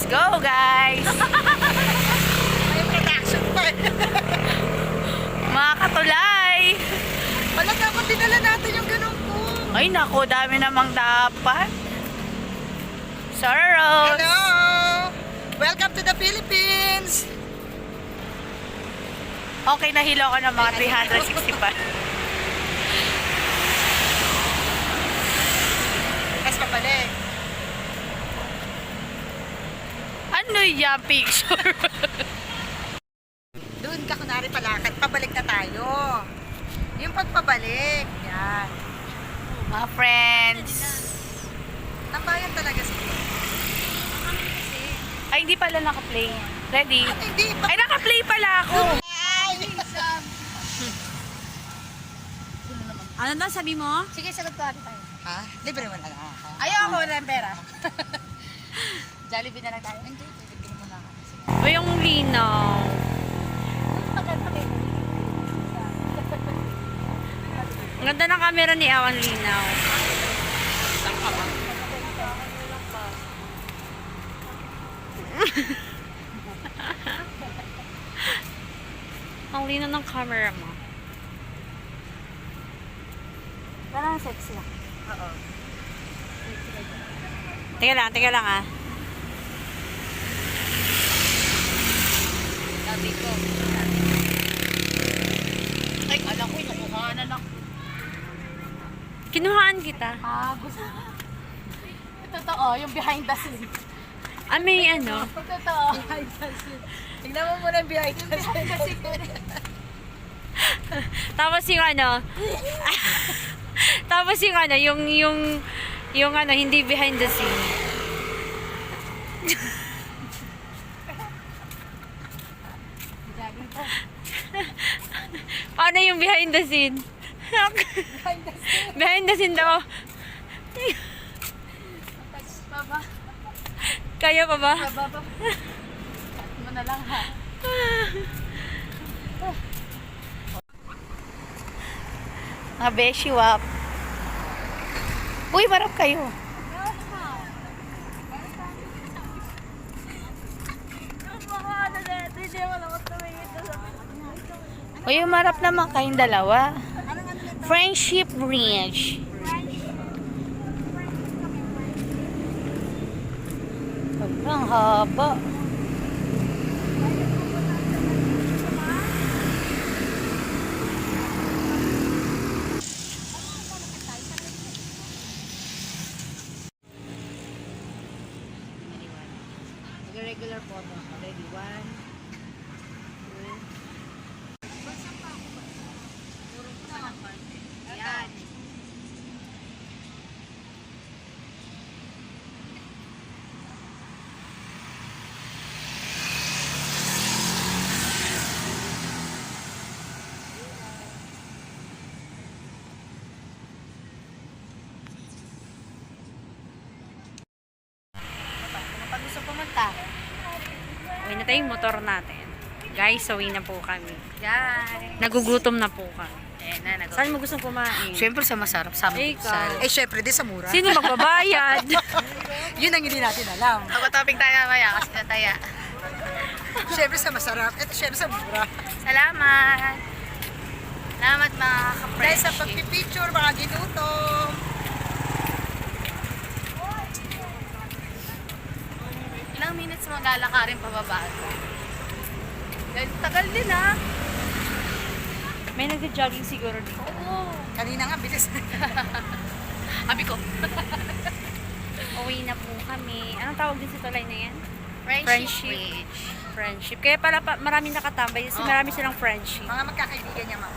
Let's go, guys! May production pa. Mga katulay! Wala dapat dinala natin yung ganun po. Ay, naku, dami namang dapat. Soros! Hello! Welcome to the Philippines! Okay, nahilo ko ng mga 365. Mas papalik. Ano yung picture? Doon ka kunwari palakad, pabalik na tayo. Yung pagpabalik, yan. Mga friends. Tambayan talaga sila. Ay, hindi pala naka-play. Ready? At hindi pa. Ay, naka-play pala ako. Ano na sabi mo? Sige, sagot ko tayo. Ha? Libre mo na lang. Ha? Ayaw ako ng pera. Jollibee na lang tayo. Hindi, bibigyan mo na ako. O yung linaw. Ang ganda ng camera ni Awan Linaw. Ang linaw ng camera mo. Parang sexy lang. Oo. Teka lang ah. Sabi ko. Ay, alam ko, nakuhanan ako. Kinuhaan kita. Gusto. Totoo, yung behind the scene. Ah, may ano? Totoo. Behind the scene. Tingnan mo muna yung behind the Behind the scene. Tapos yung ano, tapos yung ano, yung ano, hindi behind the scene. Paano yung behind the scene? Behind the scene. Behind the scene daw. Baba. Kaya pa ba? Baba. Cut mo na lang ha. Mga beshi wap. Uy, marap kayo. Uy, marap naman kayong dalawa. Friendship Bridge. Ang haba. Regular photo. Ready? 1, 2. Yan. Pag gusto pumunta. Uwi na tayong motor natin. Guys, uwi na po kami. Yan. Nagugutom na po kami. Ayan na, Saan mo gustong kumain? Siyempre sa masarap, sa Ikaw. Eh, syempre din sa mura. Sino magbabayad? Yun ang hindi natin alam. Topic tayo mamaya kasi nataya. Syempre sa masarap. Ito syempre sa mura. Salamat. Salamat mga Dahil ka-friendship. sa pagpipicture, mga ginutom. Ilang minutes maglalakarin pababa ito? Tagal din ah. May nag-jogging siguro dito. Oo. Kanina nga, bilis. Abi ko. Uwi na po kami. Anong tawag din sa tulay na yan? Friendship. Friendship. Friendship. Kaya pala maraming nakatambay kasi marami silang friendship. Mga magkakaibigan niya, ma'am.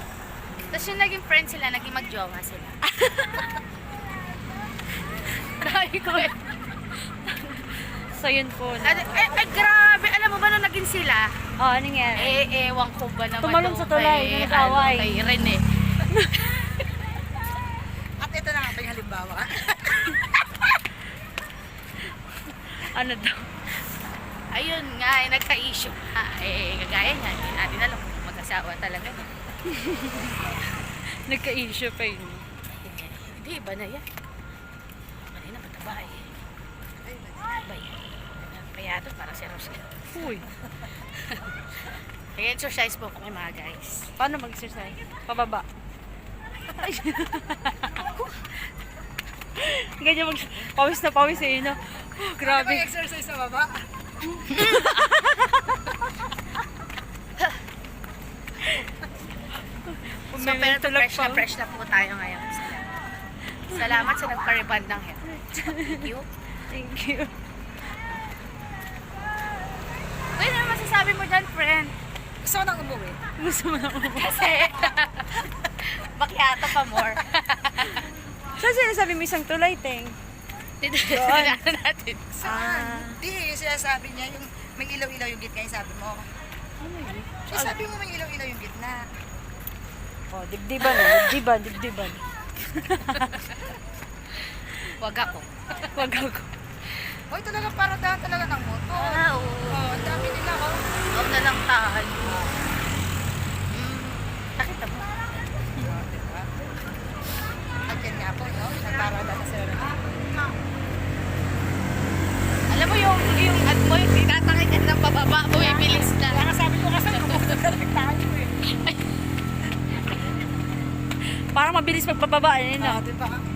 Tapos yung naging friend sila, naging magjowa sila. Dahil ko eh. So yun po. No? Ay, grabe. Alam mo ba nung naging sila? Oh, anong yan? Ewan ko ba naman. Tumalon sa tulay, kay, nag-away. Kay Rene. At ito na nga pa yung halimbawa. Ano daw? Ayun nga, nagka-issue. Kagaya niya, hindi natin alam kung mag-asawa talaga. Nagka-issue pa yun. Hindi, iba na yan. Mali na mataba eh. Ay, ba yan? Kaya Kaya ito para si Rose. Uy. Nag-exercise po kami mga guys. Paano mag-exercise? Pababa. Ay. Ganyan pawis na pawis eh, no? Oh, grabe. exercise sa baba. So, pero fresh na po tayo ngayon. Salamat sa nagpa-reband ng hair. Thank you. Thank you. Uy, ano masasabi mo dyan, friend? Gusto ko nang umuwi. Gusto mo na ako. Kasi, makiato pa more. Saan sinasabi mo isang tulay, Teng? Tinanong natin. Saan? Di, yung sinasabi niya, yung may ilaw-ilaw yung gitna, yung sabi mo. Siya sabi mo may ilaw-ilaw yung gitna. Oh, dibdiban na. Dibdiban, dibdiban. Wag ako. Wag ako. Hoy, talaga para dahan talaga ng motor. Oo. Oh, ang dami nila, oh. Huwag na lang tayo. Nakita mo? Oh, diba? At yan nga po, no? Nagparada na sila ng Alam mo yung at mo yung tinatangay ka ng pababa, bumibilis na. Kaya sabi ko kasi, kumagalit tayo eh. Parang mabilis magpababa, eh, no? Diba?